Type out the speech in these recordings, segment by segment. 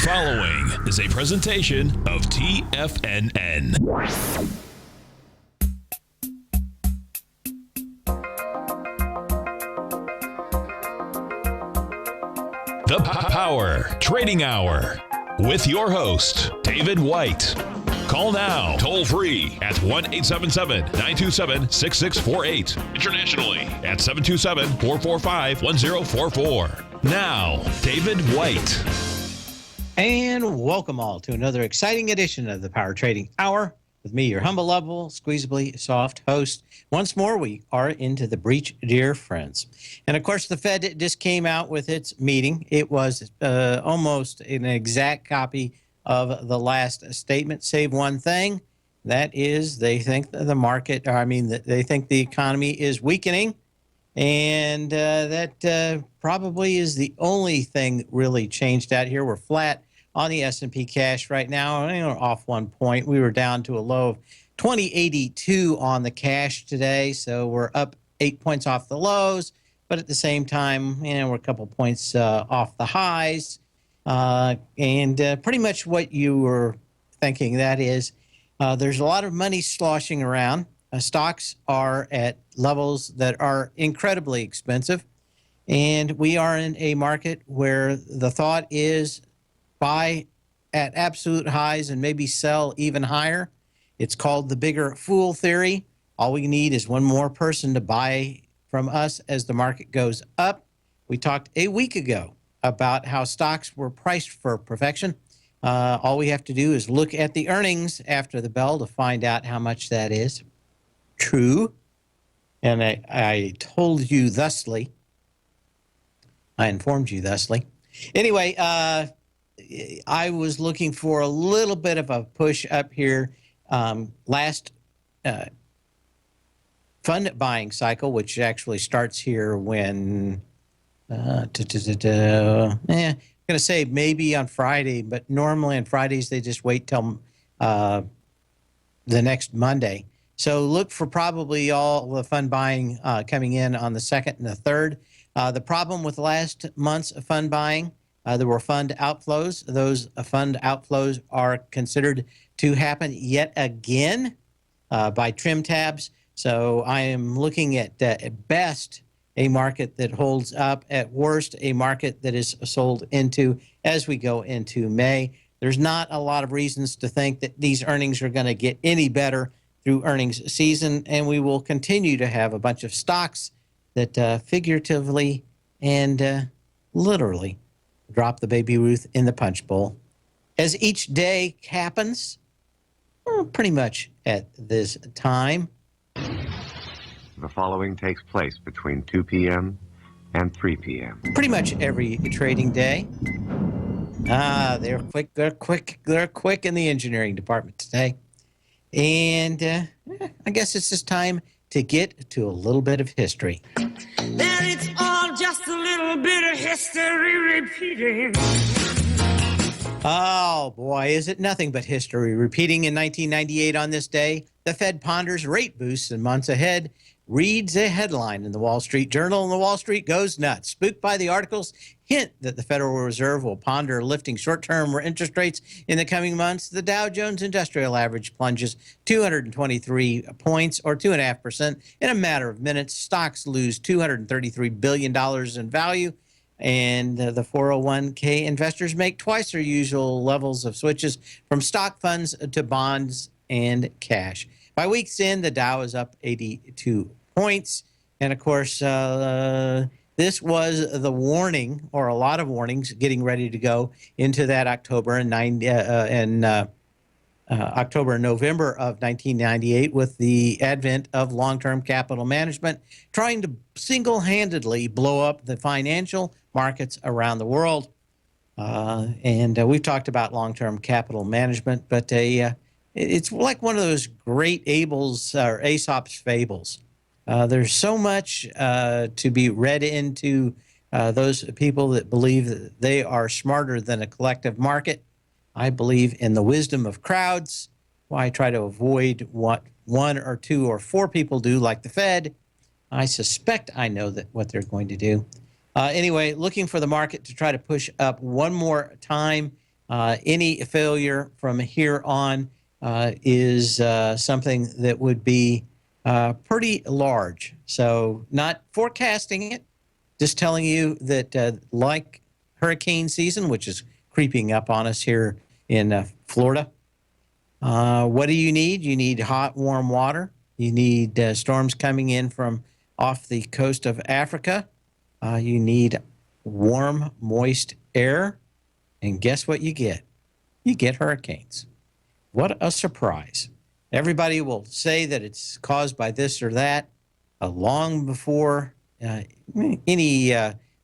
following is a presentation of TFNN. The Power Trading Hour with your host, David White. Call now, toll free at 1-877-927-6648. Internationally at 727-445-1044. Now, David White. And welcome all to another exciting edition of the Power Trading Hour with me, your humble, lovable, squeezably soft host. Once more, we are into the breach, dear friends. And of course, the Fed just came out with its meeting. It was almost an exact copy of the last statement, save one thing. That is, they think the market, they think the economy is weakening. And that probably is the only thing that really changed out here. We're flat on the S&P cash right now, off 1 point. We were down to a low of 2082 on the cash today, so we're up 8 points off the lows. But at the same time, we're a couple points off the highs. And pretty much what you were thinking, that is, there's a lot of money sloshing around. Stocks are at levels that are incredibly expensive. And we are in a market where the thought is buy at absolute highs and maybe sell even higher. It's called the bigger fool theory. All we need is one more person to buy from us as the market goes up. We talked a week ago about how stocks were priced for perfection. All we have to do is look at the earnings after the bell to find out how much that is true. And I told you thusly. I informed you thusly. Anyway, I was looking for a little bit of a push up here. Last fund buying cycle, which actually starts here when, I'm going to say maybe on Friday, but normally on Fridays they just wait till the next Monday. So look for probably all the fund buying coming in on the 2nd and the 3rd. The problem with last month's fund buying, there were fund outflows. Those fund outflows are considered to happen yet again by trim tabs. So I am looking at best a market that holds up, at worst a market that is sold into as we go into May. There's not a lot of reasons to think that these earnings are going to get any better through earnings season, and we will continue to have a bunch of stocks that figuratively and literally drop the baby Ruth in the punch bowl. As each day happens, pretty much at this time. The following takes place between 2 p.m. and 3 p.m. Pretty much every trading day. They're quick in the engineering department today. And I guess it's just time to get to a little bit of history. And it's all just a little bit of history repeating. Oh, boy, is it nothing but history repeating. In 1998 on this day, the Fed ponders rate boosts in months ahead, reads a headline in the Wall Street Journal, and the Wall Street goes nuts. Spooked by the articles hint that the Federal Reserve will ponder lifting short-term interest rates in the coming months, the Dow Jones Industrial Average plunges 223 points, or 2.5%, in a matter of minutes. Stocks lose $233 billion in value, and the 401k investors make twice their usual levels of switches from stock funds to bonds and cash. By week's end, the Dow is up 82 points. And, of course, this was the warning, or a lot of warnings, getting ready to go into that October and November of 1998 with the advent of long-term capital management, trying to single-handedly blow up the financial markets around the world. And we've talked about long-term capital management, but it's like one of those great Aesop's fables. There's so much to be read into those people that believe that they are smarter than a collective market. I believe in the wisdom of crowds. I try to avoid what one or two or four people do, like the Fed. I suspect I know that what they're going to do. Anyway, looking for the market to try to push up one more time Any failure from here on is something that would be pretty large. So not forecasting it, just telling you that like hurricane season, which is creeping up on us here in Florida, what do you need? You need hot, warm water. You need storms coming in from off the coast of Africa. You need warm, moist air. And guess what you get? You get hurricanes. What a surprise. Everybody will say that it's caused by this or that long before any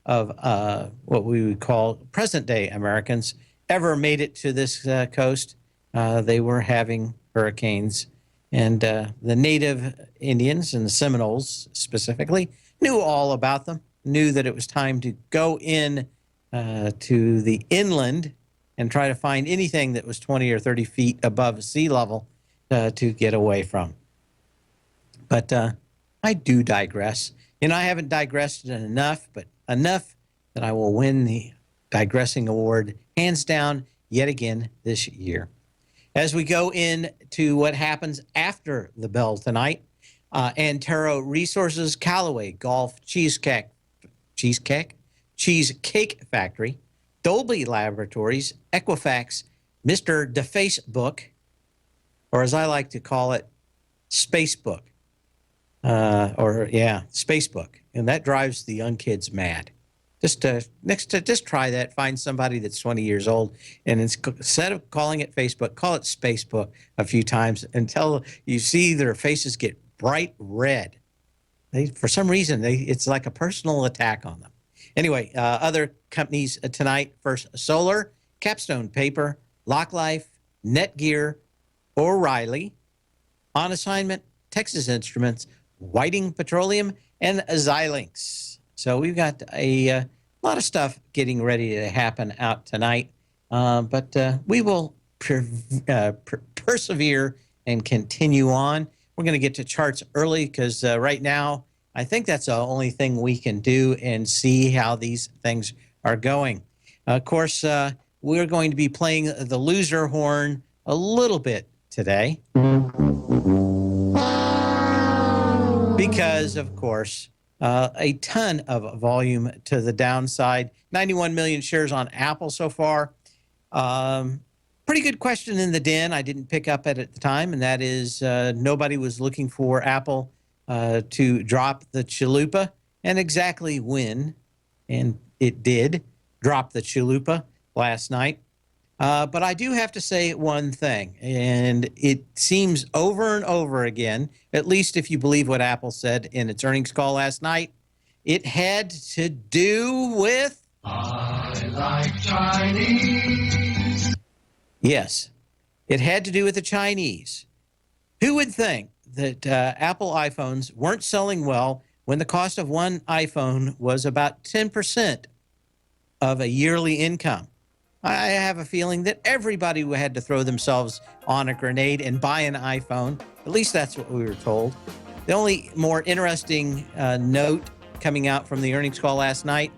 of what we would call present-day Americans ever made it to this coast. They were having hurricanes. And the native Indians and the Seminoles specifically knew all about them, knew that it was time to go in to the inland and try to find anything that was 20 or 30 feet above sea level to get away from. But I do digress. I haven't digressed enough, but enough that I will win the digressing award hands down yet again this year. As we go into what happens after the bell tonight, Antero Resources, Callaway Golf Cheesecake Factory, Dolby Laboratories, Equifax, Mr. DeFacebook, or as I like to call it, Spacebook. Spacebook. And that drives the young kids mad. Just try that. Find somebody that's 20 years old, and instead of calling it Facebook, call it Spacebook a few times until you see their faces get bright red. For some reason, it's like a personal attack on them. Anyway, other companies tonight: First Solar, Capstone Paper, Lock Life, Netgear, O'Reilly, On Assignment, Texas Instruments, Whiting Petroleum, and Xilinx. So we've got a lot of stuff getting ready to happen out tonight, but we will persevere and continue on. We're going to get to charts early because right now I think that's the only thing we can do and see how these things are going. Of course, we're going to be playing the loser horn a little bit today because, of course, a ton of volume to the downside. 91 million shares on Apple so far. Pretty good question in the den. I didn't pick up at the time, and that is nobody was looking for Apple to drop the chalupa, and exactly when, and it did drop the chalupa last night. But I do have to say one thing, and it seems over and over again, at least if you believe what Apple said in its earnings call last night, it had to do with... I like Chinese. Yes, it had to do with the Chinese. Who would think that Apple iPhones weren't selling well when the cost of one iPhone was about 10% of a yearly income? I have a feeling that everybody had to throw themselves on a grenade and buy an iPhone. At least that's what we were told. The only more interesting note coming out from the earnings call last night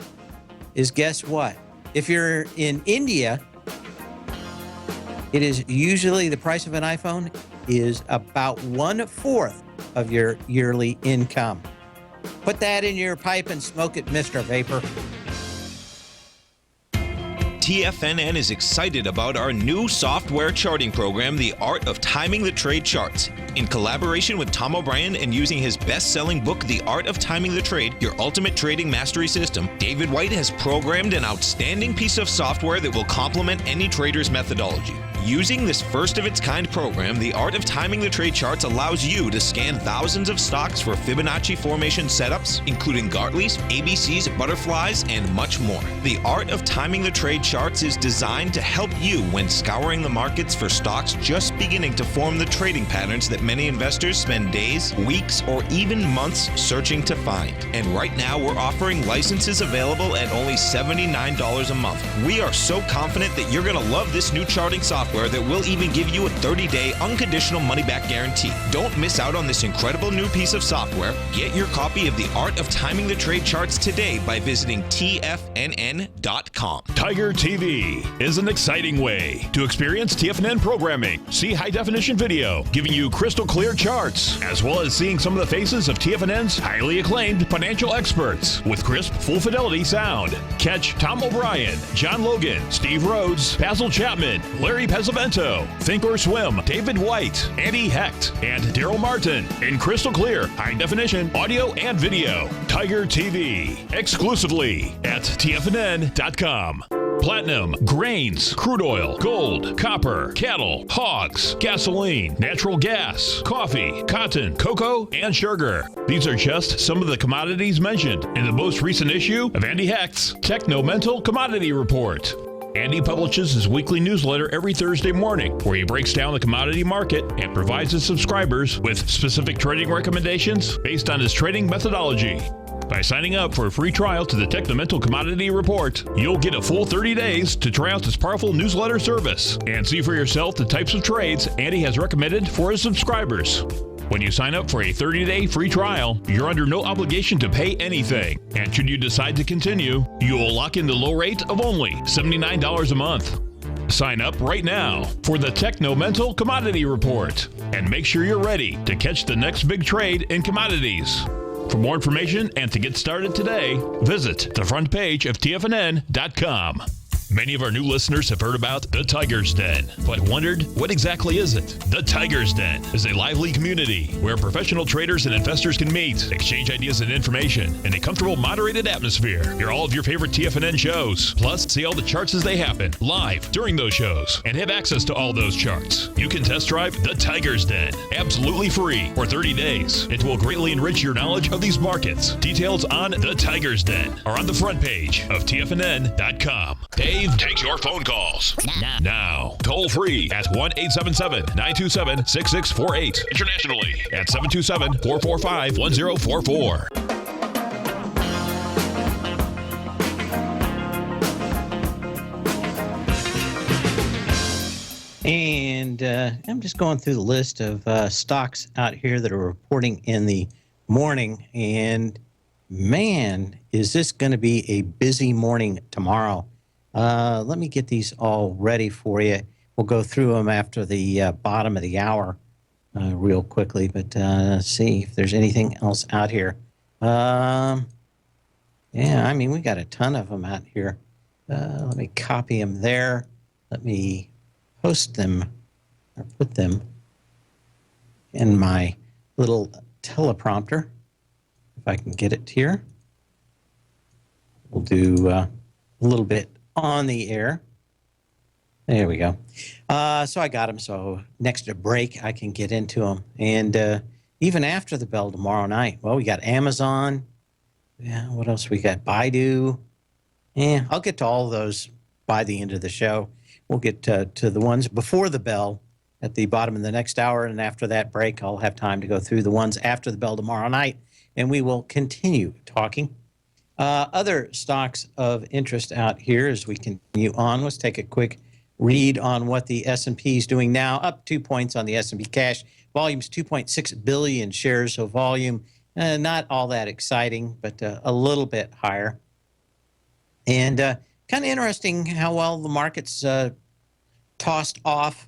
is, guess what? If you're in India, it is usually the price of an iPhone is about 1/4 of your yearly income. Put that in your pipe and smoke it, Mr. Vapor. TFNN is excited about our new software charting program, The Art of Timing the Trade Charts. In collaboration with Tom O'Brien and using his best-selling book, The Art of Timing the Trade, Your Ultimate Trading Mastery System, David White has programmed an outstanding piece of software that will complement any trader's methodology. Using this first-of-its-kind program, The Art of Timing the Trade Charts allows you to scan thousands of stocks for Fibonacci formation setups, including Gartley's, ABC's, butterflies, and much more. The Art of Timing the Trade Charts is designed to help you when scouring the markets for stocks just beginning to form the trading patterns that many investors spend days, weeks, or even months searching to find. And right now, we're offering licenses available at only $79 a month. We are so confident that you're going to love this new charting software that will even give you a 30-day unconditional money-back guarantee. Don't miss out on this incredible new piece of software. Get your copy of The Art of Timing the Trade Charts today by visiting TFNN.com. Tiger TV is an exciting way to experience TFNN programming. See high-definition video, giving you crystal clear charts, as well as seeing some of the faces of TFNN's highly acclaimed financial experts with crisp, full-fidelity sound. Catch Tom O'Brien, John Logan, Steve Rhodes, Basil Chapman, Larry Pesavento, Think or Swim, David White, Andy Hecht, and Daryl Martin in crystal clear, high-definition audio and video. Tiger TV, exclusively at TFNN.com. Platinum, grains, crude oil, gold, copper, cattle, hogs, gasoline, natural gas, coffee, cotton, cocoa, and sugar. These are just some of the commodities mentioned in the most recent issue of Andy Hecht's Techno-Mental Commodity Report. Andy publishes his weekly newsletter every Thursday morning, where he breaks down the commodity market and provides his subscribers with specific trading recommendations based on his trading methodology. By signing up for a free trial to the Techno-Mental Commodity Report, you'll get a full 30 days to try out this powerful newsletter service and see for yourself the types of trades Andy has recommended for his subscribers. When you sign up for a 30-day free trial, you're under no obligation to pay anything. And should you decide to continue, you will lock in the low rate of only $79 a month. Sign up right now for the Techno-Mental Commodity Report and make sure you're ready to catch the next big trade in commodities. For more information and to get started today, visit the front page of TFNN.com. Many of our new listeners have heard about the Tiger's Den, but wondered, what exactly is it? The Tiger's Den is a lively community where professional traders and investors can meet, exchange ideas and information in a comfortable, moderated atmosphere. Hear all of your favorite TFNN shows, plus see all the charts as they happen live during those shows, and have access to all those charts. You can test drive the Tiger's Den absolutely free for 30 days. It will greatly enrich your knowledge of these markets. Details on the Tiger's Den are on the front page of TFNN.com. Dave takes your phone calls now. Toll free at 1-877-927-6648. Internationally at 727-445-1044. And I'm just going through the list of stocks out here that are reporting in the morning. And man, is this going to be a busy morning tomorrow. Let me get these all ready for you. We'll go through them after the bottom of the hour real quickly, but see if there's anything else out here. Yeah, I mean, we got a ton of them out here. Let me copy them there. Let me post them or put them in my little teleprompter, if I can get it here. We'll do a little bit on the air. There we go. So I got them. So next to break, I can get into them. And even after the bell tomorrow night, well, we got Amazon. Yeah, what else we got? Baidu. Yeah, I'll get to all of those by the end of the show. We'll get to the ones before the bell at the bottom of the next hour. And after that break, I'll have time to go through the ones after the bell tomorrow night. And we will continue talking. Other stocks of interest out here as we continue on. Let's take a quick read on what the S&P is doing now. Up 2 points on the S&P cash. Volume's 2.6 billion shares, so volume not all that exciting, but a little bit higher. And kind of interesting how well the market's tossed off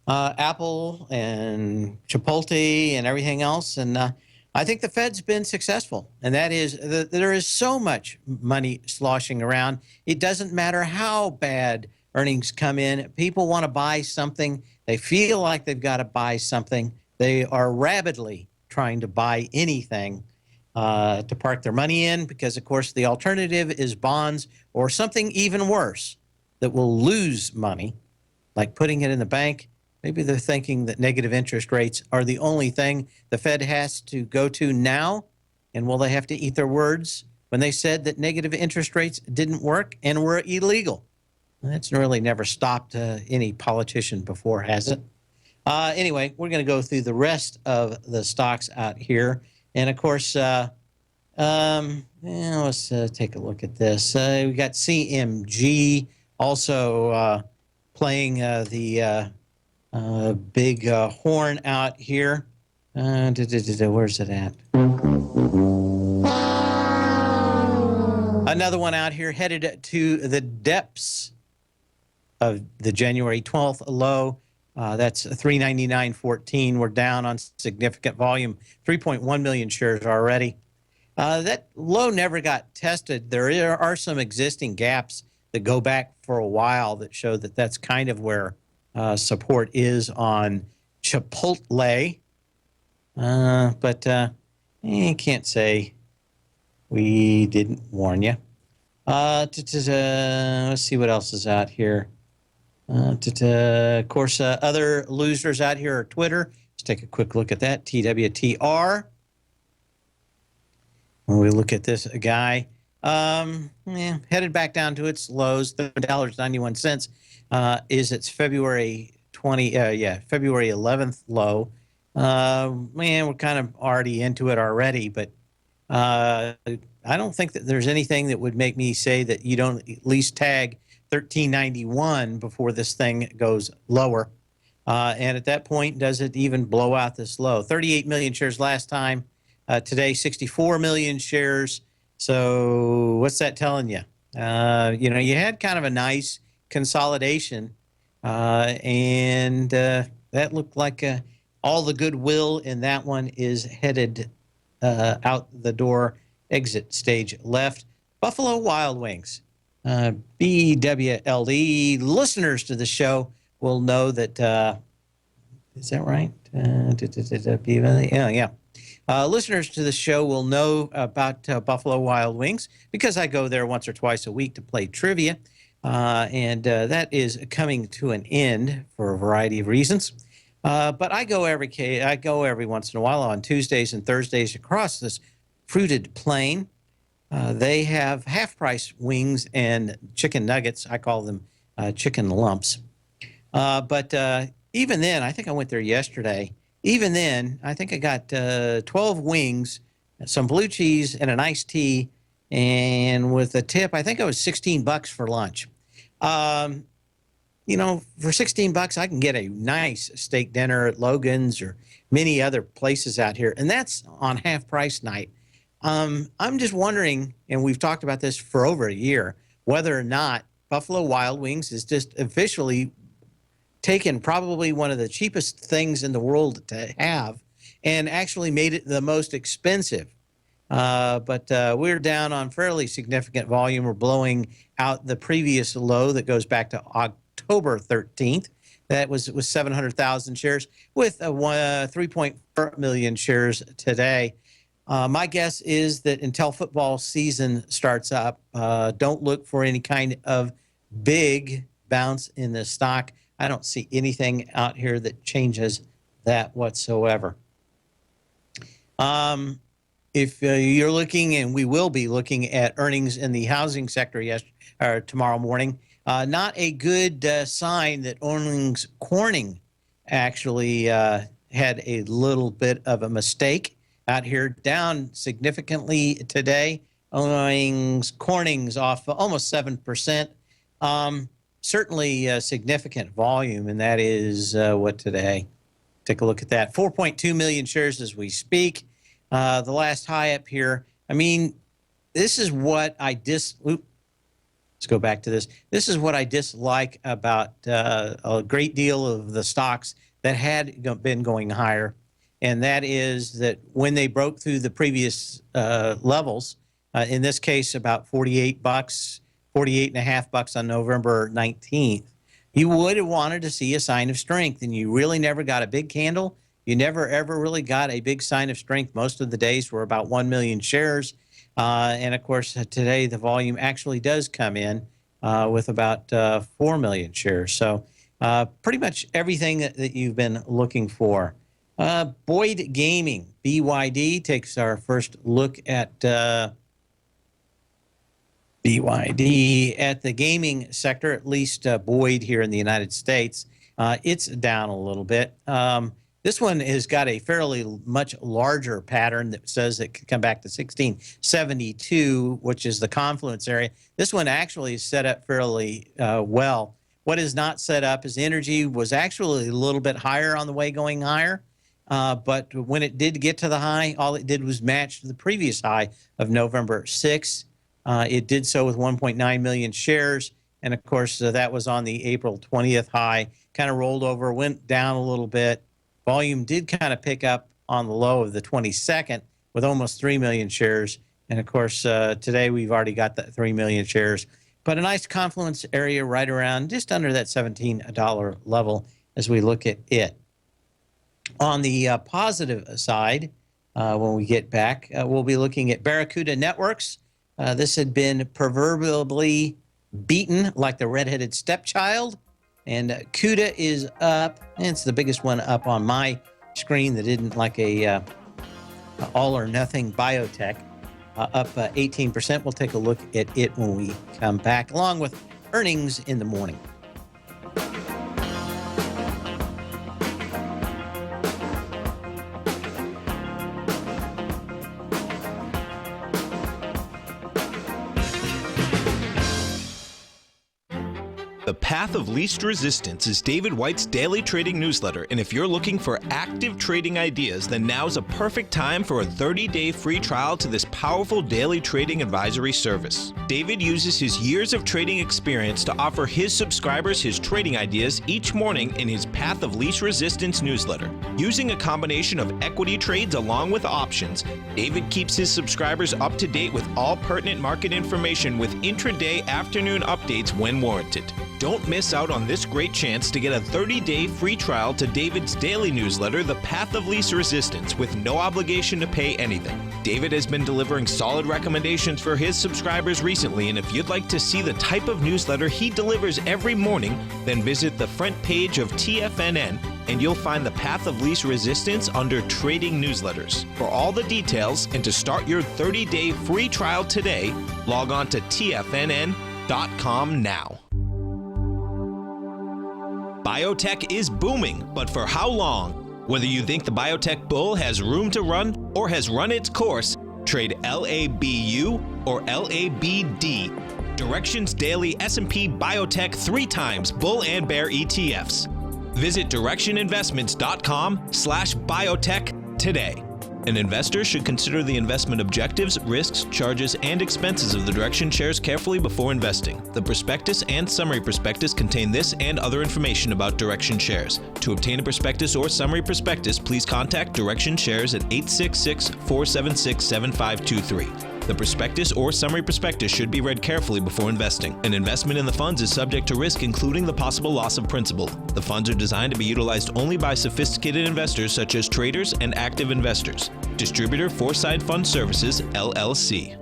Apple and Chipotle and everything else. And I think the Fed's been successful, and that is there is so much money sloshing around. It doesn't matter how bad earnings come in. People want to buy something. They feel like they've got to buy something. They are rabidly trying to buy anything to park their money in because, of course, the alternative is bonds or something even worse that will lose money, like putting it in the bank. Maybe they're thinking that negative interest rates are the only thing the Fed has to go to now. And will they have to eat their words when they said that negative interest rates didn't work and were illegal? That's really never stopped any politician before, has it? Anyway, we're going to go through the rest of the stocks out here. And, of course, let's take a look at this. We got CMG also playing the big horn out here. Where's it at? Another one out here headed to the depths of the January 12th low. That's 399.14. We're down on significant volume, 3.1 million shares already. That low never got tested. There are some existing gaps that go back for a while that show that that's kind of where support is on Chipotle. But you can't say we didn't warn you. Let's see what else is out here. Of course, other losers out here are Twitter. Let's take a quick look at that. TWTR. When we look at this guy, headed back down to its lows, $30.91 is its February 11th low. We're kind of already into it already, but I don't think that there's anything that would make me say that you don't at least tag 1391 before this thing goes lower. And at that point, does it even blow out this low? 38 million shares last time. Today, 64 million shares. So what's that telling you? You had kind of a nice consolidation, and that looked like all the goodwill in that one is headed out the door, exit stage left. Buffalo Wild Wings, BWLD. Listeners to the show will know that, is that right? Yeah. Listeners to the show will know about Buffalo Wild Wings because I go there once or twice a week to play trivia, and that is coming to an end for a variety of reasons. But I go every once in a while on Tuesdays and Thursdays across this fruited plain. They have half-price wings and chicken nuggets. I call them chicken lumps. But even then, I think I went there yesterday. Even then, I think I got 12 wings, some blue cheese, and an iced tea. And with a tip, I think it was $16 for lunch. For $16, I can get a nice steak dinner at Logan's or many other places out here. And that's on half-price night. I'm just wondering, and we've talked about this for over a year, whether or not Buffalo Wild Wings is just officially taken probably one of the cheapest things in the world to have and actually made it the most expensive. But we're down on fairly significant volume. We're blowing out the previous low that goes back to October 13th. That was 700,000 shares with 3.4 million shares today. My guess is that until football season starts up, don't look for any kind of big bounce in the stock. I don't see anything out here that changes that whatsoever. If you're looking, and we will be looking at earnings in the housing sector tomorrow morning, not a good sign that Owings Corning actually had a little bit of a mistake out here, down significantly today. Owings Corning's off almost 7%. Certainly significant volume, and that is what today? Take a look at that. 4.2 million shares as we speak. The last high up here. I mean, this is what I let's go back to this. This is what I dislike about a great deal of the stocks that had been going higher, and that is that when they broke through the previous levels, in this case about $48, $48.50 on November 19th, you would have wanted to see a sign of strength, and you really never got a big candle. You never, ever really got a big sign of strength. Most of the days were about 1 million shares. And, of course, today the volume actually does come in with about 4 million shares. So pretty much everything that you've been looking for. Boyd Gaming, BYD, takes our first look at BYD at the gaming sector, at least Boyd here in the United States. It's down a little bit. This one has got a fairly much larger pattern that says it could come back to 1672, which is the confluence area. This one actually is set up fairly well. What is not set up is energy was actually a little bit higher on the way going higher. But when it did get to the high, all it did was match the previous high of November 6th. It did so with 1.9 million shares. And of course, that was on the April 20th high, kind of rolled over, went down a little bit. Volume did kind of pick up on the low of the 22nd with almost 3 million shares. And of course, today we've already got that 3 million shares. But a nice confluence area right around just under that $17 level as we look at it. On the positive side, when we get back, we'll be looking at Barracuda Networks. This had been proverbially beaten like the redheaded stepchild. And CUDA is up, and it's the biggest one up on my screen that isn't like a all-or-nothing biotech, up 18%. We'll take a look at it when we come back, along with earnings in the morning. The Path of Least Resistance is David White's daily trading newsletter, and if you're looking for active trading ideas, then now's a perfect time for a 30-day free trial to this powerful daily trading advisory service. David uses his years of trading experience to offer his subscribers his trading ideas each morning in his Path of Least Resistance newsletter. Using a combination of equity trades along with options, David keeps his subscribers up to date with all pertinent market information with intraday afternoon updates when warranted. Don't miss out on this great chance to get a 30-day free trial to David's daily newsletter, The Path of Least Resistance, with no obligation to pay anything. David has been delivering solid recommendations for his subscribers recently, and if you'd like to see the type of newsletter he delivers every morning, then visit the front page of TFNN and you'll find The Path of Least Resistance under Trading Newsletters. For all the details and to start your 30-day free trial today, log on to TFNN.com now. Biotech is booming, but for how long? Whether you think the biotech bull has room to run or has run its course, trade LABU or LABD. Direction's daily S&P Biotech 3 times bull and bear ETFs. Visit directioninvestments.com/biotech today. An investor should consider the investment objectives, risks, charges, and expenses of the Direction shares carefully before investing. The prospectus and summary prospectus contain this and other information about Direction shares. To obtain a prospectus or summary prospectus, please contact Direction shares at 866-476-7523. The prospectus or summary prospectus should be read carefully before investing. An investment in the funds is subject to risk, including the possible loss of principal. The funds are designed to be utilized only by sophisticated investors such as traders and active investors. Distributor Foreside Fund Services, LLC.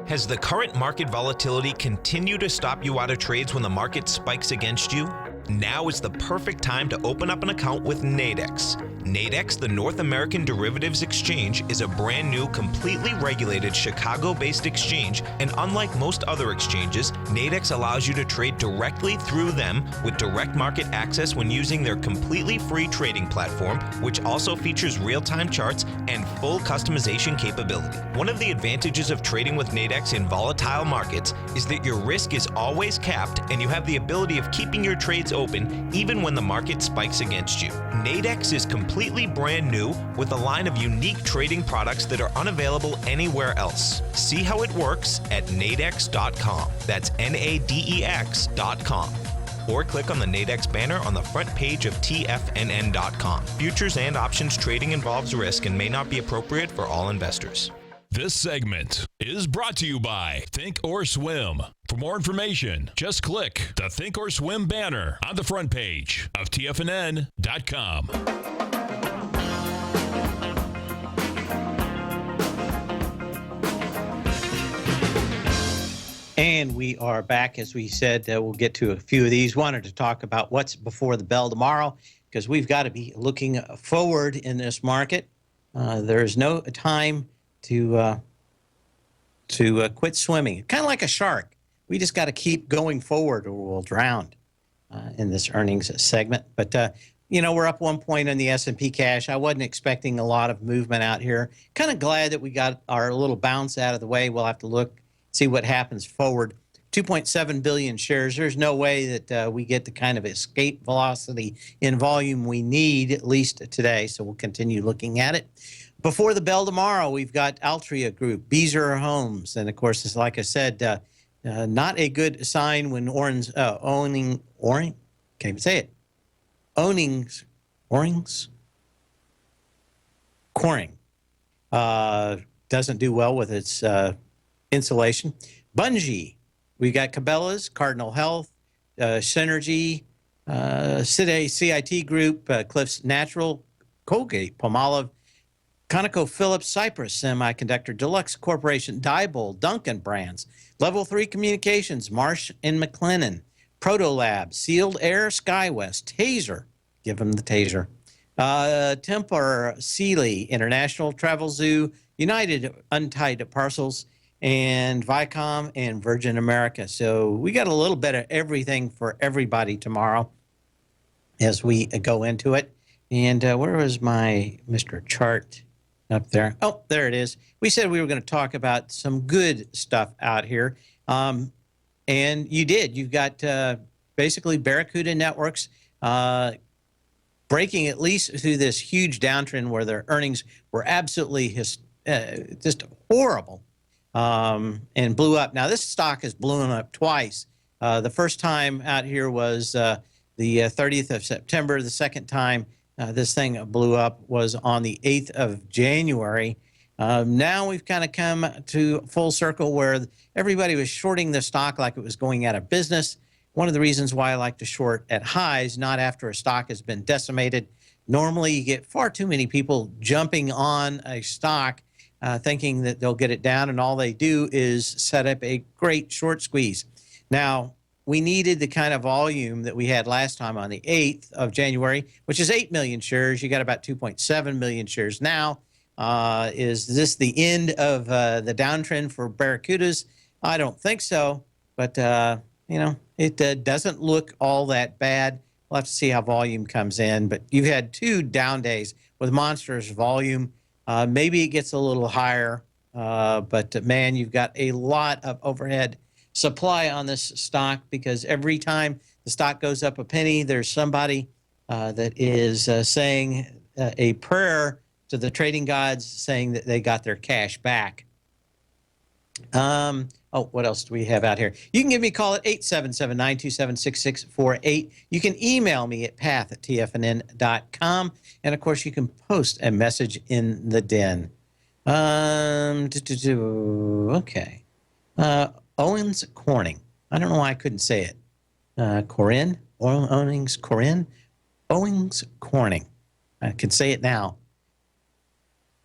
Has the current market volatility continued to stop you out of trades when the market spikes against you? Now is the perfect time to open up an account with Nadex. Nadex, the North American Derivatives Exchange, is a brand new, completely regulated Chicago-based exchange, and unlike most other exchanges, Nadex allows you to trade directly through them with direct market access when using their completely free trading platform, which also features real-time charts and full customization capability. One of the advantages of trading with Nadex in volatile markets is that your risk is always capped and you have the ability of keeping your trades open even when the market spikes against you. Nadex is completely brand new with a line of unique trading products that are unavailable anywhere else. See how it works at nadex.com. That's NADEX.com. Or click on the Nadex banner on the front page of TFNN.com. Futures and options trading involves risk and may not be appropriate for all investors. This segment is brought to you by Think or Swim. For more information, just click the Think or Swim banner on the front page of TFNN.com. And we are back. As we said, we'll get to a few of these. Wanted to talk about what's before the bell tomorrow, because we've got to be looking forward in this market. There is no time to to quit swimming, kind of like a shark. We just got to keep going forward or we'll drown in this earnings segment. But, we're up 1 point on the S&P cash. I wasn't expecting a lot of movement out here. Kind of glad that we got our little bounce out of the way. We'll have to look, see what happens forward. 2.7 billion shares. There's no way that we get the kind of escape velocity in volume we need, at least today. So we'll continue looking at it. Before the bell tomorrow, we've got Altria Group, Beazer Homes. And, of course, it's like I said, not a good sign when Ownings, Coring doesn't do well with its insulation. Bungie, we got Cabela's, Cardinal Health, Synergy, CIT Group, Cliffs Natural, Colgate, Palmolive, ConocoPhillips, Cypress Semiconductor, Deluxe Corporation, Diebold, Duncan Brands, Level 3 Communications, Marsh and McLennan, Protolab, Sealed Air, SkyWest, Taser, give them the taser, Tempur, Sealy, International Travel Zoo, United Untied Parcels, and Viacom and Virgin America. So we got a little bit of everything for everybody tomorrow as we go into it. And where was my Mr. Chart up there? Oh, there it is. We said we were going to talk about some good stuff out here. And you did. You've got basically Barracuda Networks breaking at least through this huge downtrend where their earnings were absolutely just horrible and blew up. Now, this stock has blown up twice. The first time out here was the 30th of September. The second time this thing blew up was on the 8th of January. Now we've kind of come to full circle where everybody was shorting the stock like it was going out of business. One of the reasons why I like to short at highs, not after a stock has been decimated. Normally, you get far too many people jumping on a stock thinking that they'll get it down, and all they do is set up a great short squeeze. Now, we needed the kind of volume that we had last time on the 8th of January, which is 8 million shares. You got about 2.7 million shares now. Is this the end of the downtrend for Barracudas? I don't think so, but it doesn't look all that bad. We'll have to see how volume comes in, but you've had 2 down days with monstrous volume. Maybe it gets a little higher, but man, you've got a lot of overhead supply on this stock because every time the stock goes up a penny, there's somebody that is saying a prayer to the trading gods saying that they got their cash back. What else do we have out here? You can give me a call at 877-927-6648. You can email me at path@tfnn.com. And, of course, you can post a message in the den. Okay. Owens Corning. I don't know why I couldn't say it. Owens Corning. I can say it now.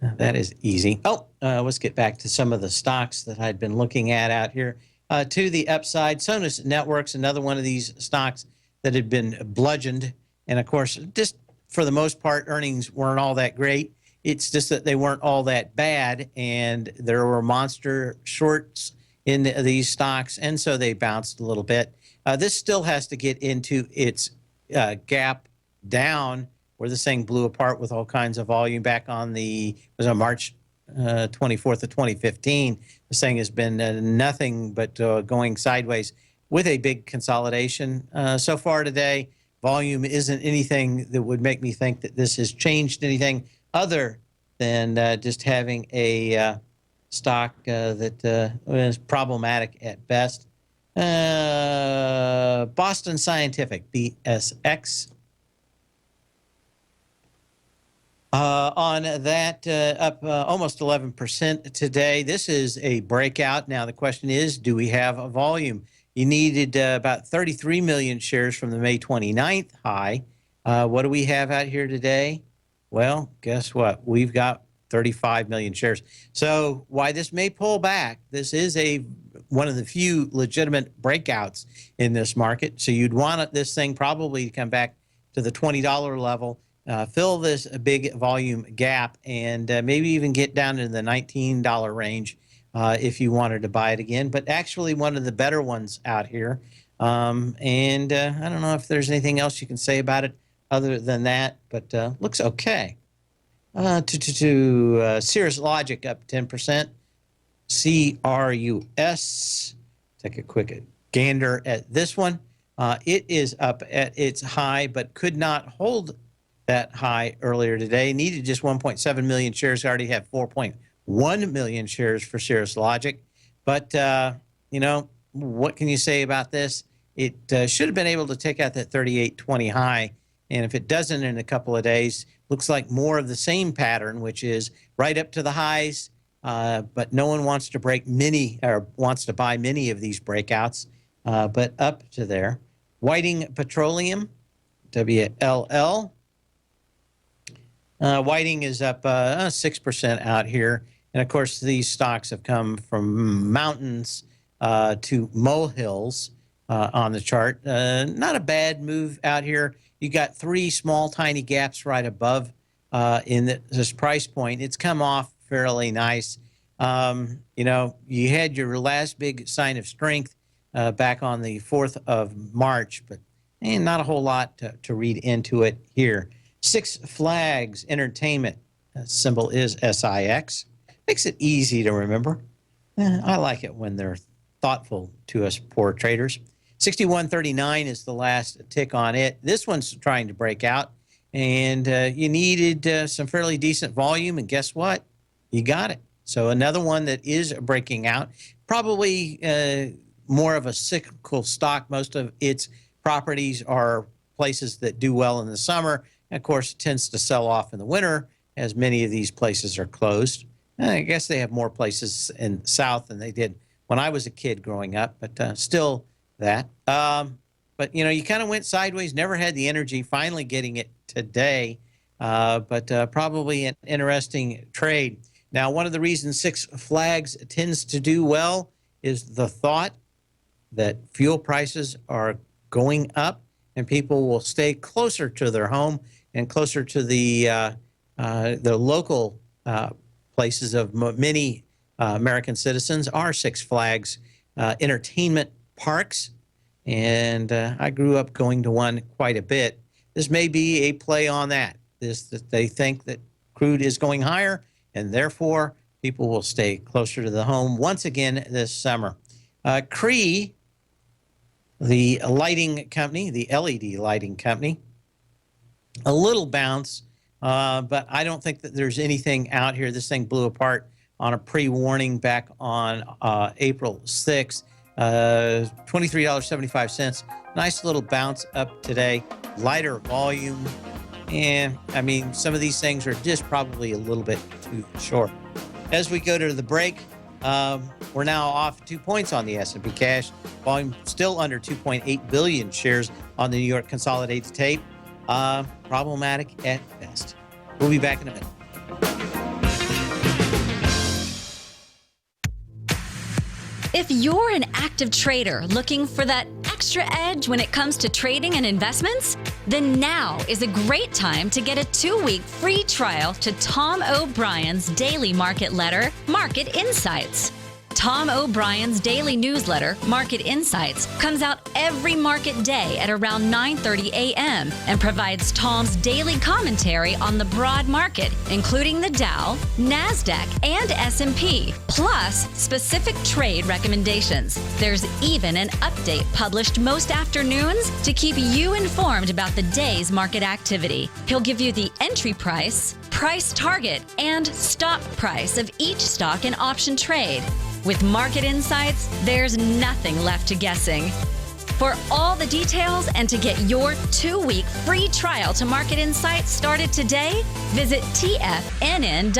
That is easy. Let's get back to some of the stocks that I'd been looking at out here. To the upside, Sonus Networks, another one of these stocks that had been bludgeoned. And, of course, just for the most part, earnings weren't all that great. It's just that they weren't all that bad, and there were monster shorts in these stocks, and so they bounced a little bit. This still has to get into its gap down where this thing blew apart with all kinds of volume back on March 24th of 2015. This thing has been nothing but going sideways with a big consolidation. So far today, volume isn't anything that would make me think that this has changed anything other than just having a stock that is problematic at best. Boston Scientific, BSX. On that, up almost 11% today. This is a breakout. Now, the question is, do we have a volume? You needed about 33 million shares from the May 29th high. What do we have out here today? Well, guess what? We've got 35 million shares. So why this may pull back, this is one of the few legitimate breakouts in this market. So you'd want this thing probably to come back to the $20 level. Fill this big volume gap and maybe even get down to the $19 range if you wanted to buy it again, but actually one of the better ones out here. And I don't know if there's anything else you can say about it other than that, but looks okay. Cirrus Logic up 10%. CRUS, take a quick gander at this one. It is up at its high, but could not hold that high earlier today. Needed just 1.7 million shares. Already have 4.1 million shares for Cirrus Logic. But, you know, what can you say about this? It should have been able to take out that 38.20 high. And if it doesn't in a couple of days, looks like more of the same pattern, which is right up to the highs. But no one wants to break many or wants to buy many of these breakouts, but up to there. Whiting Petroleum, WLL. Whiting is up 6% out here. And, of course, these stocks have come from mountains to molehills on the chart. Not a bad move out here. You got three small, tiny gaps right above in this price point. It's come off fairly nice. You know, you had your last big sign of strength back on the 4th of March, but not a whole lot to read into it here. Six Flags Entertainment, symbol is SIX. Makes it easy to remember. I like it when they're thoughtful to us poor traders. 61.39 is the last tick on it. This one's trying to break out, and you needed some fairly decent volume, and guess what? You got it. So another one that is breaking out, probably more of a cyclical stock. Most of its properties are places that do well in the summer. And of course, it tends to sell off in the winter, as many of these places are closed. And I guess they have more places in the South than they did when I was a kid growing up, but still that. But, you know, you kind of went sideways, never had the energy, finally getting it today, but probably an interesting trade. Now, one of the reasons Six Flags tends to do well is the thought that fuel prices are going up and people will stay closer to their home and closer to the local places of many American citizens are Six Flags entertainment parks. And I grew up going to one quite a bit. This may be a play on that. That they think that crude is going higher, and therefore people will stay closer to the home once again this summer. Cree, the lighting company, the LED lighting company, a little bounce, but I don't think that there's anything out here. This thing blew apart on a pre-warning back on April 6th. $23.75. Nice little bounce up today. Lighter volume. And, I mean, some of these things are just probably a little bit too short. As we go to the break, we're now off 2 points on the S&P cash. Volume still under 2.8 billion shares on the New York Consolidated tape. Problematic at best. We'll be back in a minute. If you're an active trader looking for that extra edge when it comes to trading and investments, then now is a great time to get a 2-week free trial to Tom O'Brien's daily market letter, Market Insights. Tom O'Brien's daily newsletter, Market Insights, comes out every market day at around 9:30 a.m. and provides Tom's daily commentary on the broad market, including the Dow, NASDAQ, and S&P, plus specific trade recommendations. There's even an update published most afternoons to keep you informed about the day's market activity. He'll give you the entry price, price target, and stop price of each stock and option trade. With Market Insights, there's nothing left to guessing. For all the details and to get your 2-week free trial to Market Insights started today, visit TFNN.com.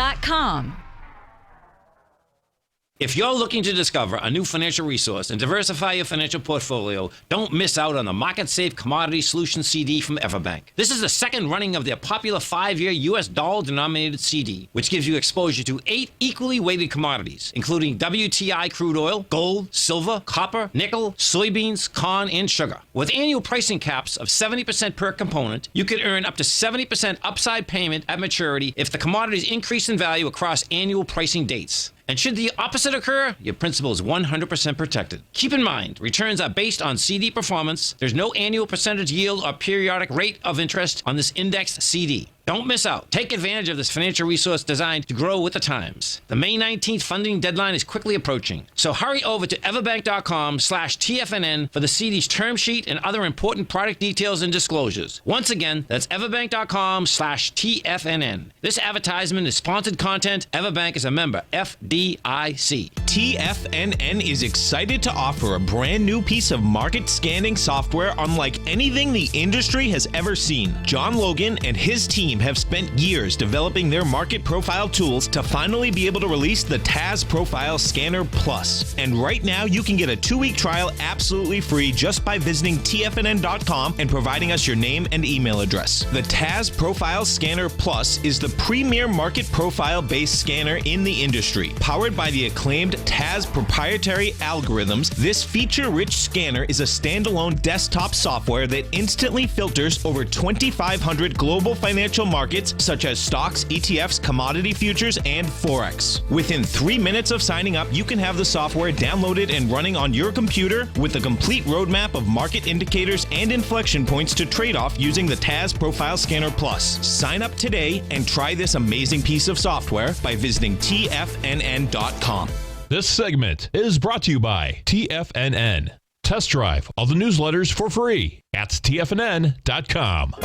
If you're looking to discover a new financial resource and diversify your financial portfolio, don't miss out on the Market Safe Commodity Solution CD from Everbank. This is the second running of their popular 5-year U.S. dollar-denominated CD, which gives you exposure to 8 equally weighted commodities, including WTI crude oil, gold, silver, copper, nickel, soybeans, corn, and sugar. With annual pricing caps of 70% per component, you can earn up to 70% upside payment at maturity if the commodities increase in value across annual pricing dates. And should the opposite occur, your principal is 100% protected. Keep in mind, returns are based on CD performance. There's no annual percentage yield or periodic rate of interest on this indexed CD. Don't miss out. Take advantage of this financial resource designed to grow with the times. The May 19th funding deadline is quickly approaching. So hurry over to everbank.com/TFNN for the CD's term sheet and other important product details and disclosures. Once again, that's everbank.com/TFNN. This advertisement is sponsored content. Everbank is a member, FDIC. TFNN is excited to offer a brand new piece of market scanning software unlike anything the industry has ever seen. John Logan and his team have spent years developing their market profile tools to finally be able to release the TAS Profile Scanner Plus. And right now, you can get a 2-week trial absolutely free just by visiting TFNN.com and providing us your name and email address. The TAS Profile Scanner Plus is the premier market profile-based scanner in the industry. Powered by the acclaimed TAS proprietary algorithms, this feature-rich scanner is a standalone desktop software that instantly filters over 2,500 global financial markets such as stocks, ETFs, commodity futures, and Forex. Within 3 minutes of signing up, you can have the software downloaded and running on your computer with a complete roadmap of market indicators and inflection points to trade off using the TAS Profile Scanner Plus. Sign up today and try this amazing piece of software by visiting TFNN.com. This segment is brought to you by TFNN. Test drive all the newsletters for free at TFNN.com.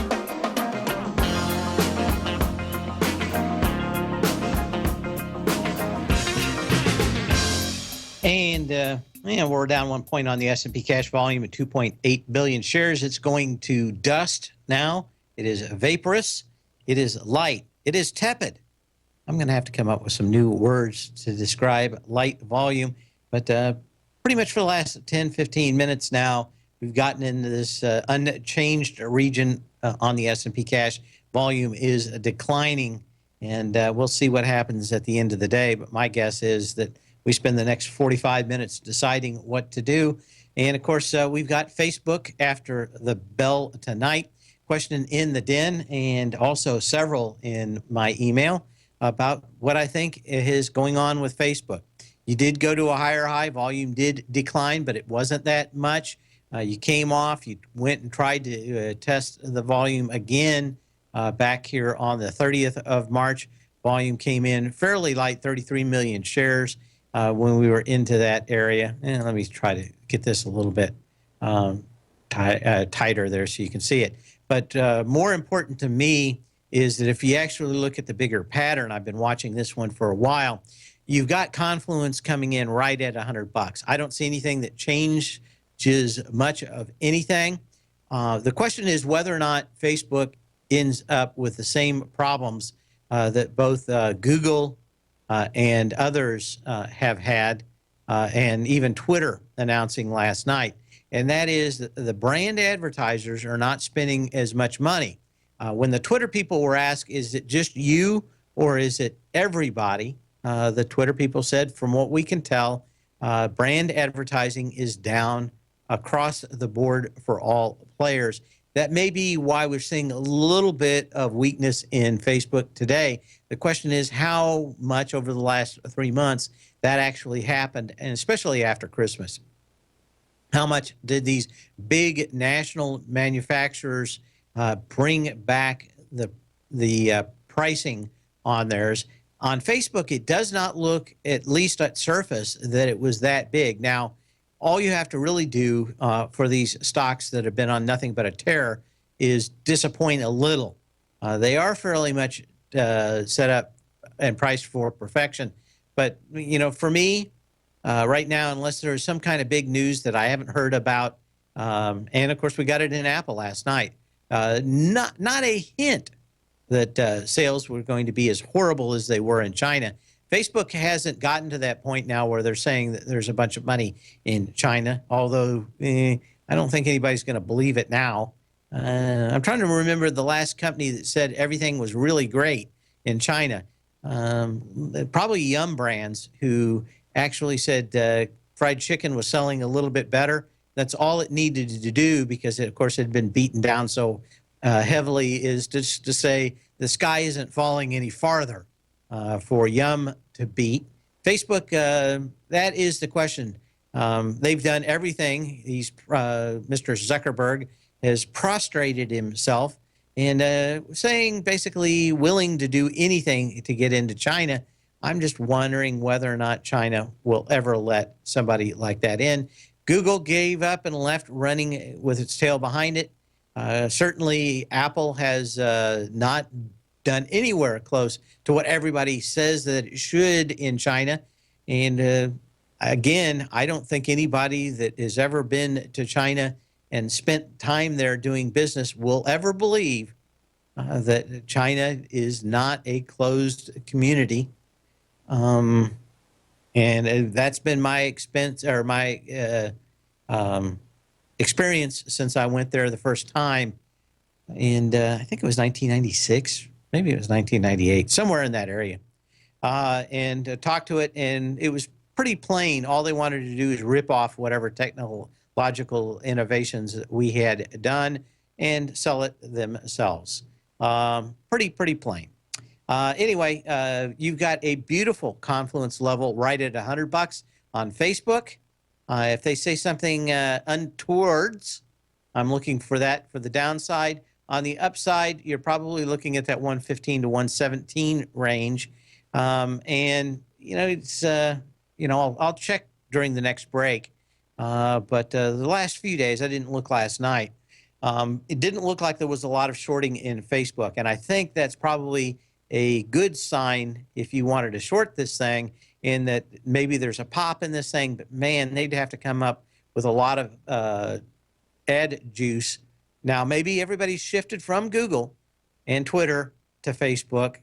And we're down 1 point on the S&P cash volume at 2.8 billion shares. It's going to dust now. It is vaporous. It is light. It is tepid. I'm going to have to come up with some new words to describe light volume. But pretty much for the last 10, 15 minutes now, we've gotten into this unchanged region on the S&P cash. Volume is declining, and we'll see what happens at the end of the day. But my guess is that we spend the next 45 minutes deciding what to do. And, of course, we've got Facebook after the bell tonight. Question in the den and also several in my email about what I think is going on with Facebook. You did go to a higher high. Volume did decline, but it wasn't that much. You came off. You went and tried to test the volume again back here on the 30th of March. Volume came in fairly light, 33 million shares. When we were into that area. And let me try to get this a little bit tighter there so you can see it. But more important to me is that if you actually look at the bigger pattern, I've been watching this one for a while, you've got Confluence coming in right at $100. I don't see anything that changes much of anything. The question is whether or not Facebook ends up with the same problems that both Google and others have had, and even Twitter announcing last night. And that is that the brand advertisers are not spending as much money. When the Twitter people were asked, is it just you or is it everybody? The Twitter people said, from what we can tell, brand advertising is down across the board for all players. That may be why we're seeing a little bit of weakness in Facebook today. The question is how much over the last 3 months that actually happened, and especially after Christmas. How much did these big national manufacturers bring back the pricing on theirs? On Facebook, it does not look, at least at surface, that it was that big. Now, all you have to really do for these stocks that have been on nothing but a tear is disappoint a little. They are fairly much set up and priced for perfection. But, you know, for me, right now, unless there's some kind of big news that I haven't heard about, and, of course, we got it in Apple last night, not a hint that sales were going to be as horrible as they were in China. Facebook hasn't gotten to that point now where they're saying that there's a bunch of money in China, although I don't think anybody's going to believe it now. I'm trying to remember the last company that said everything was really great in China. Probably Yum Brands, who actually said fried chicken was selling a little bit better. That's all it needed to do because, of course, it had been beaten down so heavily, is just to say the sky isn't falling any farther for Yum to beat. Facebook, that is the question. They've done everything. Mr. Zuckerberg has prostrated himself and saying basically willing to do anything to get into China. I'm just wondering whether or not China will ever let somebody like that in. Google gave up and left running with its tail behind it. Certainly, Apple has not done anywhere close to what everybody says that it should in China. And again, I don't think anybody that has ever been to China and spent time there doing business will ever believe that China is not a closed community. And that's been my experience since I went there the first time. And I think it was 1996, maybe it was 1998, somewhere in that area. And talked to it, and it was pretty plain. All they wanted to do is rip off whatever technological innovations that we had done and sell it themselves. Pretty plain. Anyway, you've got a beautiful confluence level right at $100 on Facebook. If they say something untowards, I'm looking for that for the downside. On the upside, you're probably looking at that 115 to 117 range. And, it's, I'll check during the next break. But the last few days, I didn't look last night. It didn't look like there was a lot of shorting in Facebook. And I think that's probably a good sign if you wanted to short this thing, in that maybe there's a pop in this thing, but man, they'd have to come up with a lot of ad juice. Now, maybe everybody's shifted from Google and Twitter to Facebook,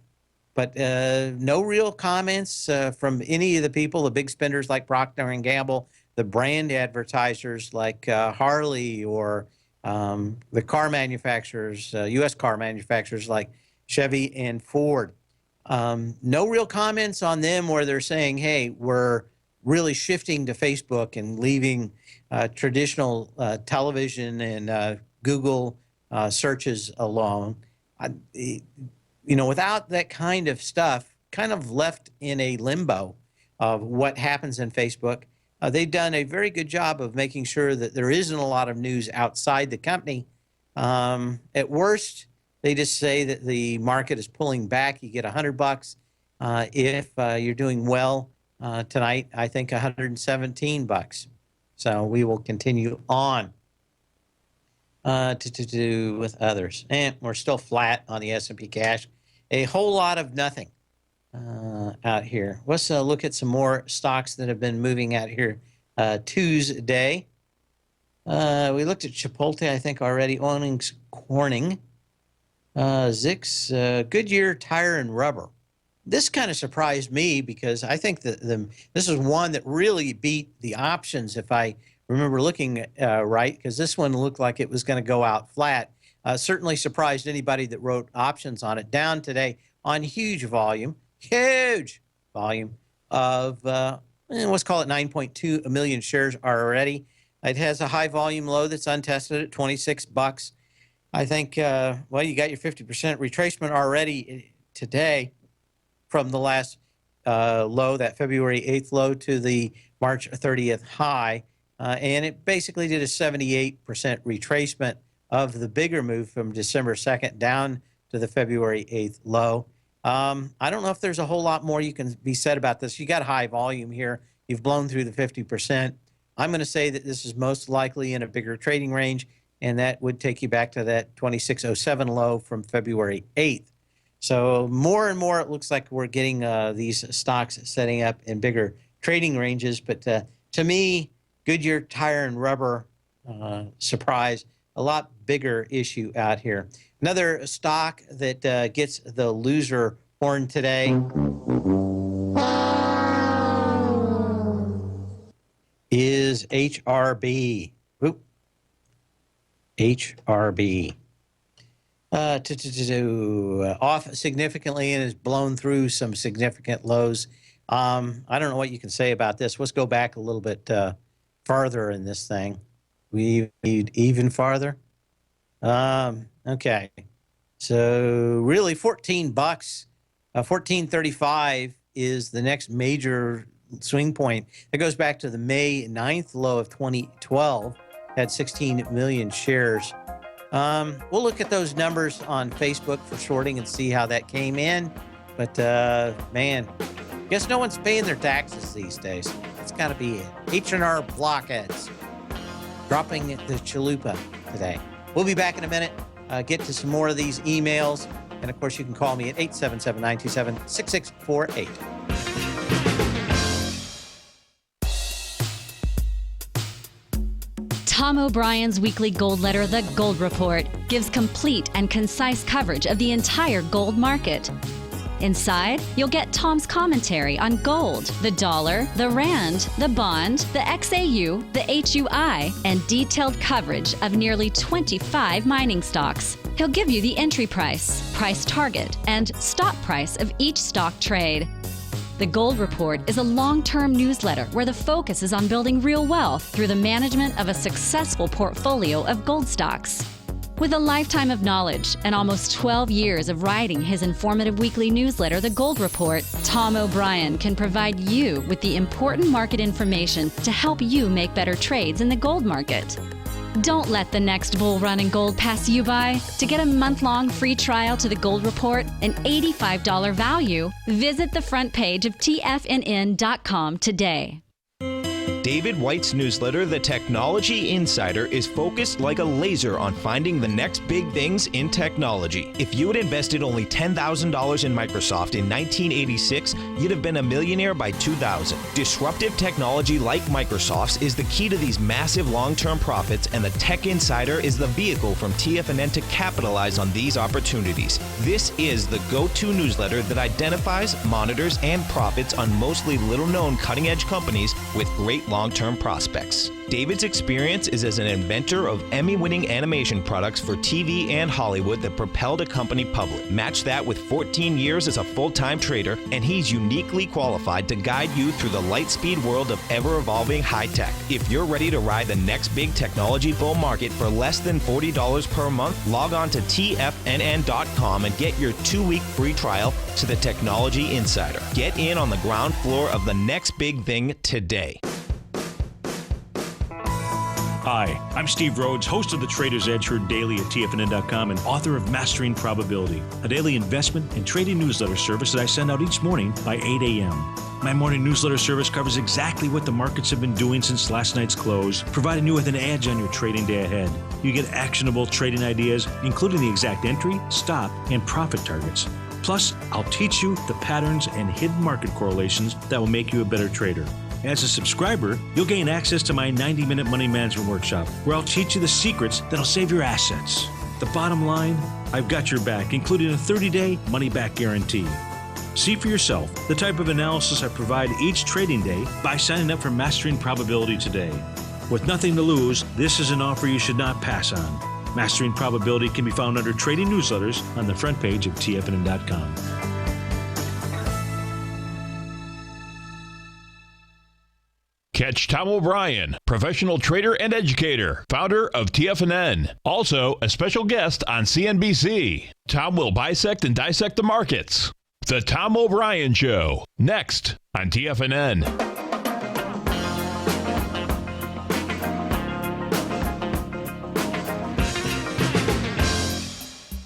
but no real comments from any of the people, the big spenders like Procter & Gamble, the brand advertisers like Harley, or the car manufacturers, U.S. car manufacturers like Chevy and Ford. No real comments on them where they're saying, hey, we're really shifting to Facebook and leaving traditional television and Google searches alone. Without that kind of stuff, kind of left in a limbo of what happens in Facebook. They've done a very good job of making sure that there isn't a lot of news outside the company. At worst, they just say that the market is pulling back. You get $100. If you're doing well tonight, I think $117. So we will continue on to do with others. And we're still flat on the S&P cash. A whole lot of nothing out here. Let's look at some more stocks that have been moving out here Tuesday. We looked at Chipotle, I think, already. Owings Corning. Zix, Goodyear Tire and Rubber. This kind of surprised me because I think that this is one that really beat the options, if I remember looking right, because this one looked like it was going to go out flat. Certainly surprised anybody that wrote options on it. Down today on huge volume of, let's call it 9.2 million shares already. It has a high volume low that's untested at $26. I think, you got your 50% retracement already today from the last low, that February 8th low, to the March 30th high. And it basically did a 78% retracement of the bigger move from December 2nd down to the February 8th low. I don't know if there's a whole lot more you can be said about this. You got high volume here. You've blown through the 50%. I'm going to say that this is most likely in a bigger trading range, and that would take you back to that 2607 low from February 8th. So more and more, it looks like we're getting these stocks setting up in bigger trading ranges. But to me, Goodyear Tire and Rubber, surprise, a lot bigger issue out here. Another stock that gets the loser horn today is HRB. HRB. Off significantly and has blown through some significant lows. I don't know what you can say about this. Let's go back a little bit farther in this thing. We need even farther. Okay. So really $14, $14.35 is the next major swing point. It goes back to the May 9th low of 2012, had 16 million shares. We'll look at those numbers on Facebook for shorting and see how that came in. But, man, guess no one's paying their taxes these days. That's got to be it. H&R Blockheads dropping the chalupa today. We'll be back in a minute. Get to some more of these emails. And, of course, you can call me at 877-927-6648. Tom O'Brien's weekly gold letter, The Gold Report, gives complete and concise coverage of the entire gold market. Inside, you'll get Tom's commentary on gold, the dollar, the rand, the bond, the XAU, the HUI, and detailed coverage of nearly 25 mining stocks. He'll give you the entry price, price target, and stop price of each stock trade. The Gold Report is a long-term newsletter where the focus is on building real wealth through the management of a successful portfolio of gold stocks. With a lifetime of knowledge and almost 12 years of writing his informative weekly newsletter, The Gold Report, Tom O'Brien can provide you with the important market information to help you make better trades in the gold market. Don't let the next bull run in gold pass you by. To get a month-long free trial to the Gold Report, an $85 value, visit the front page of TFNN.com today. David White's newsletter, The Technology Insider, is focused like a laser on finding the next big things in technology. If you had invested only $10,000 in Microsoft in 1986, you'd have been a millionaire by 2000. Disruptive technology like Microsoft's is the key to these massive long-term profits, and the Tech Insider is the vehicle from TFNN to capitalize on these opportunities. This is the go-to newsletter that identifies, monitors, and profits on mostly little-known cutting-edge companies with great long-term prospects. David's experience is as an inventor of Emmy-winning animation products for TV and Hollywood that propelled a company public. Match that with 14 years as a full-time trader, and he's uniquely qualified to guide you through the light-speed world of ever-evolving high-tech. If you're ready to ride the next big technology bull market for less than $40 per month, log on to TFNN.com and get your 2-week free trial to the Technology Insider. Get in on the ground floor of the next big thing today. Hi, I'm Steve Rhodes, host of the Trader's Edge, heard daily at TFNN.com and author of Mastering Probability, a daily investment and trading newsletter service that I send out each morning by 8 a.m. My morning newsletter service covers exactly what the markets have been doing since last night's close, providing you with an edge on your trading day ahead. You get actionable trading ideas, including the exact entry, stop, and profit targets. Plus, I'll teach you the patterns and hidden market correlations that will make you a better trader. As a subscriber, you'll gain access to my 90-minute money management workshop, where I'll teach you the secrets that'll save your assets. The bottom line, I've got your back, including a 30-day money-back guarantee. See for yourself the type of analysis I provide each trading day by signing up for Mastering Probability today. With nothing to lose, this is an offer you should not pass on. Mastering Probability can be found under Trading Newsletters on the front page of TFNN.com. Catch Tom O'Brien, professional trader and educator, founder of TFNN. Also, a special guest on CNBC. Tom will bisect and dissect the markets. The Tom O'Brien Show, next on TFNN.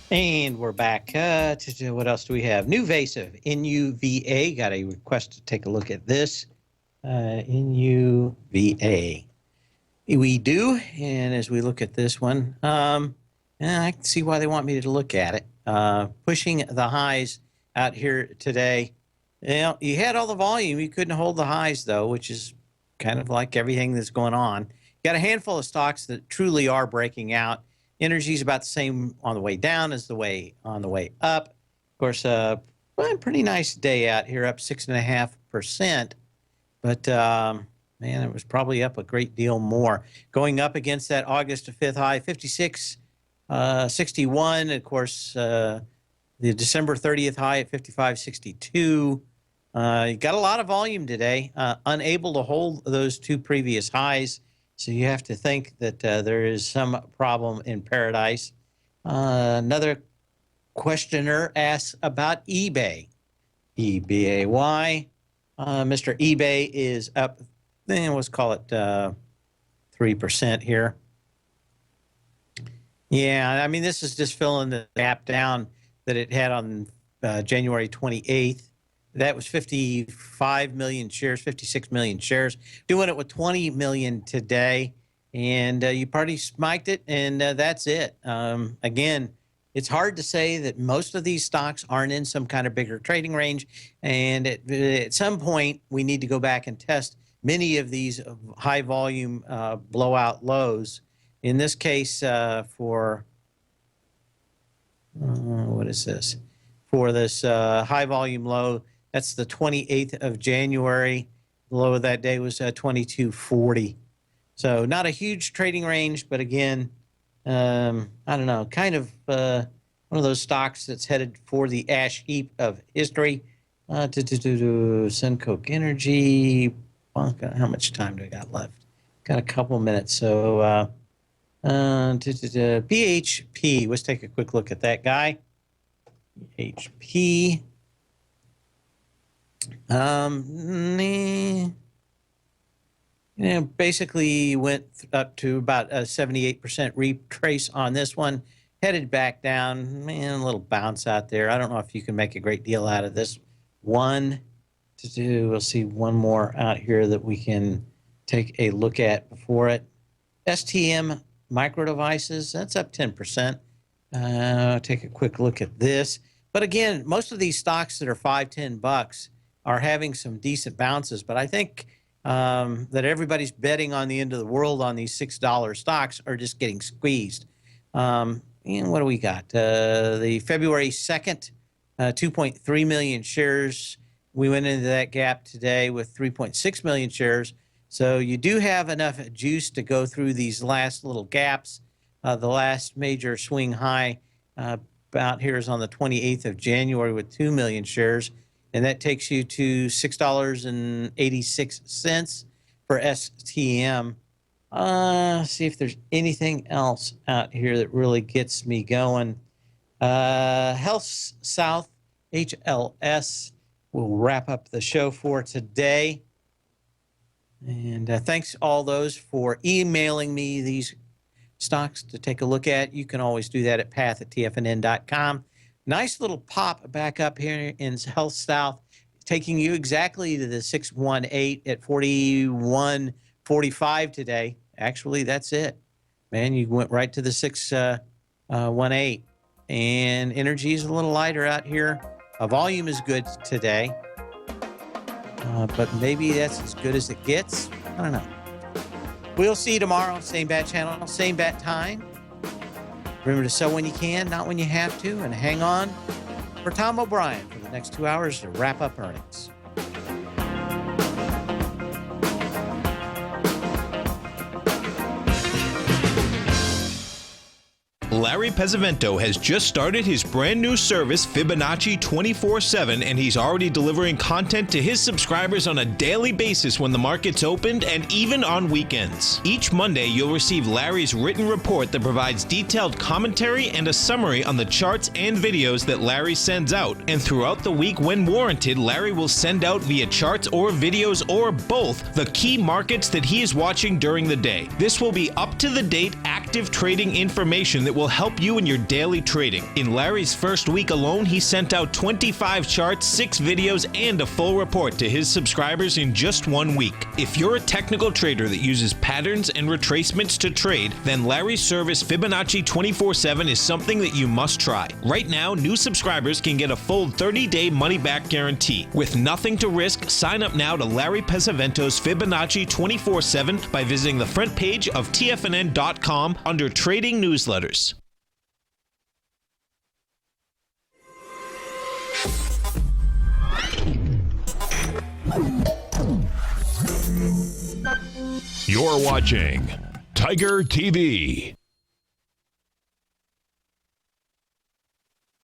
And we're back. What else do we have? Nuvasive, NUVA. Got a request to take a look at this. NUVA. We do, and as we look at this one, I can see why they want me to look at it. Pushing the highs out here today. You know, you had all the volume. You couldn't hold the highs, though, which is kind of like everything that's going on. You got a handful of stocks that truly are breaking out. Energy's about the same on the way down as on the way up. Of course, pretty nice day out here, up 6.5%. But, man, it was probably up a great deal more. Going up against that August 5th high, 56.61. Of course, the December 30th high at 55.62. You got a lot of volume today. Unable to hold those two previous highs. So you have to think that there is some problem in paradise. Another questioner asks about eBay. EBAY. Mr. eBay is up, let's call it 3% here. Yeah, I mean, this is just filling the gap down that it had on January 28th. That was 55 million shares, 56 million shares. Doing it with 20 million today. And you pretty smiked it, and that's it. Again, it's hard to say that most of these stocks aren't in some kind of bigger trading range. And at some point, we need to go back and test many of these high volume blowout lows. In this case, for what is this? For this high volume low, that's the 28th of January. The low of that day was 2240. So not a huge trading range, but again, I don't know, kind of one of those stocks that's headed for the ash heap of history. Suncoke Energy. How much time do I got left? Got a couple minutes. So PHP. Let's take a quick look at that guy. PHP. Basically went up to about a 78% retrace on this one, headed back down. Man, a little bounce out there. I don't know if you can make a great deal out of this one. We'll see one more out here that we can take a look at before it. STM Micro Devices, that's up 10%. Take a quick look at this. But again, most of these stocks that are $5-10 are having some decent bounces. But I think that everybody's betting on the end of the world on these $6 stocks are just getting squeezed. And what do we got? The February 2nd, 2.3 million shares. We went into that gap today with 3.6 million shares. So you do have enough juice to go through these last little gaps. The last major swing high out here is on the 28th of January with 2 million shares. And that takes you to $6.86 for STM. See if there's anything else out here that really gets me going. Health South, HLS, will wrap up the show for today. And thanks all those for emailing me these stocks to take a look at. You can always do that at path@tfnn.com. Nice little pop back up here in Health South, taking you exactly to the 618 at 41.45 today. Actually, that's it. Man, you went right to the 618. And energy is a little lighter out here. Volume is good today. But maybe that's as good as it gets. I don't know. We'll see you tomorrow. Same bat channel, same bat time. Remember to sell when you can, not when you have to, and hang on for Tom O'Brien for the next 2 hours to wrap up earnings. Larry Pesavento has just started his brand new service, Fibonacci 24/7, and he's already delivering content to his subscribers on a daily basis when the market's opened and even on weekends. Each Monday, you'll receive Larry's written report that provides detailed commentary and a summary on the charts and videos that Larry sends out. And throughout the week, when warranted, Larry will send out via charts or videos or both the key markets that he is watching during the day. This will be up-to-the-date, active trading information that will help you in your daily trading. In Larry's first week alone, he sent out 25 charts, 6 videos, and a full report to his subscribers in just 1 week. If you're a technical trader that uses patterns and retracements to trade, then Larry's service Fibonacci 24/7 is something that you must try. Right now, new subscribers can get a full 30-day money-back guarantee. With nothing to risk, sign up now to Larry Pesavento's Fibonacci 24/7 by visiting the front page of TFNN.com under Trading Newsletters. You're watching Tiger TV.